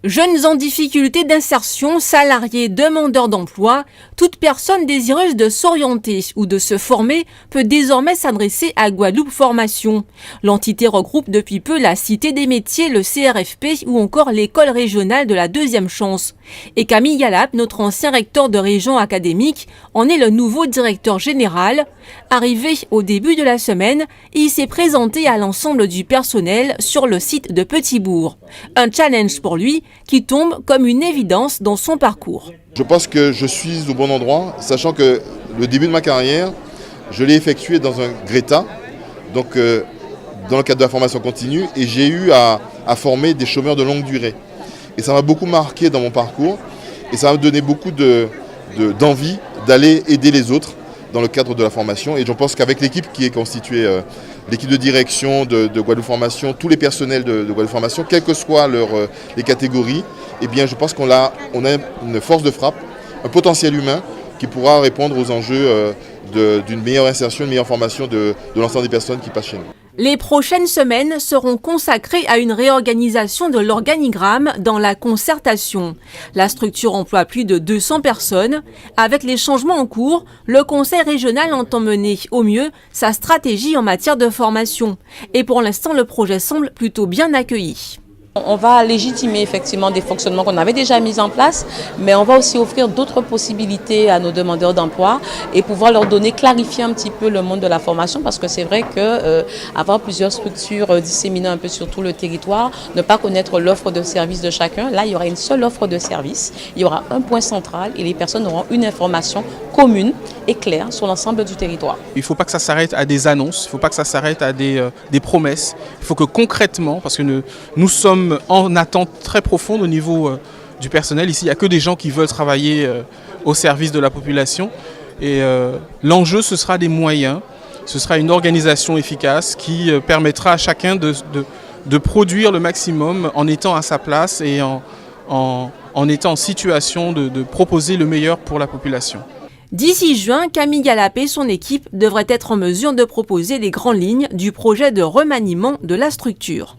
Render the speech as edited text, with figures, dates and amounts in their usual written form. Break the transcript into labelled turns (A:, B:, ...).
A: Jeunes en difficulté d'insertion, salariés, demandeurs d'emploi, toute personne désireuse de s'orienter ou de se former peut désormais s'adresser à Guadeloupe Formation. L'entité regroupe depuis peu la Cité des métiers, le CRFP ou encore l'école régionale de la deuxième chance. Et Camille Galap, notre ancien recteur de région académique, en est le nouveau directeur général. Arrivé au début de la semaine, il s'est présenté à l'ensemble du personnel sur le site de Petit-Bourg. Un challenge pour lui qui tombe comme une évidence dans son parcours.
B: Je pense que je suis au bon endroit, sachant que le début de ma carrière, je l'ai effectué dans un Greta, donc dans le cadre de la formation continue, et j'ai eu à former des chômeurs de longue durée. Et ça m'a beaucoup marqué dans mon parcours, et ça m'a donné beaucoup d'envie d'aller aider les autres dans le cadre de la formation. Et je pense qu'avec l'équipe qui est constituée, l'équipe de direction de Guadeloupe Formation, tous les personnels de Guadeloupe Formation, quelles que soient les catégories, eh bien, je pense qu'on a une force de frappe, un potentiel humain qui pourra répondre aux enjeux d'une meilleure insertion, une meilleure formation de l'ensemble des personnes qui passent chez nous.
A: Les prochaines semaines seront consacrées à une réorganisation de l'organigramme dans la concertation. La structure emploie plus de 200 personnes. Avec les changements en cours, le Conseil régional entend mener au mieux sa stratégie en matière de formation. Et pour l'instant, le projet semble plutôt bien accueilli.
C: On va légitimer effectivement des fonctionnements qu'on avait déjà mis en place, mais on va aussi offrir d'autres possibilités à nos demandeurs d'emploi et pouvoir leur donner, clarifier un petit peu le monde de la formation, parce que c'est vrai que avoir plusieurs structures disséminées un peu sur tout le territoire, ne pas connaître l'offre de service de chacun, là il y aura une seule offre de service, il y aura un point central et les personnes auront une information commune et claire sur l'ensemble du territoire.
D: Il ne faut pas que ça s'arrête à des annonces, il ne faut pas que ça s'arrête à des promesses, il faut que concrètement, parce que nous sommes en attente très profonde au niveau du personnel. Ici, il n'y a que des gens qui veulent travailler au service de la population. Et l'enjeu, ce sera des moyens, ce sera une organisation efficace qui permettra à chacun de produire le maximum en étant à sa place et en étant en situation de proposer le meilleur pour la population.
A: D'ici juin, Camille Galap et son équipe devraient être en mesure de proposer les grandes lignes du projet de remaniement de la structure.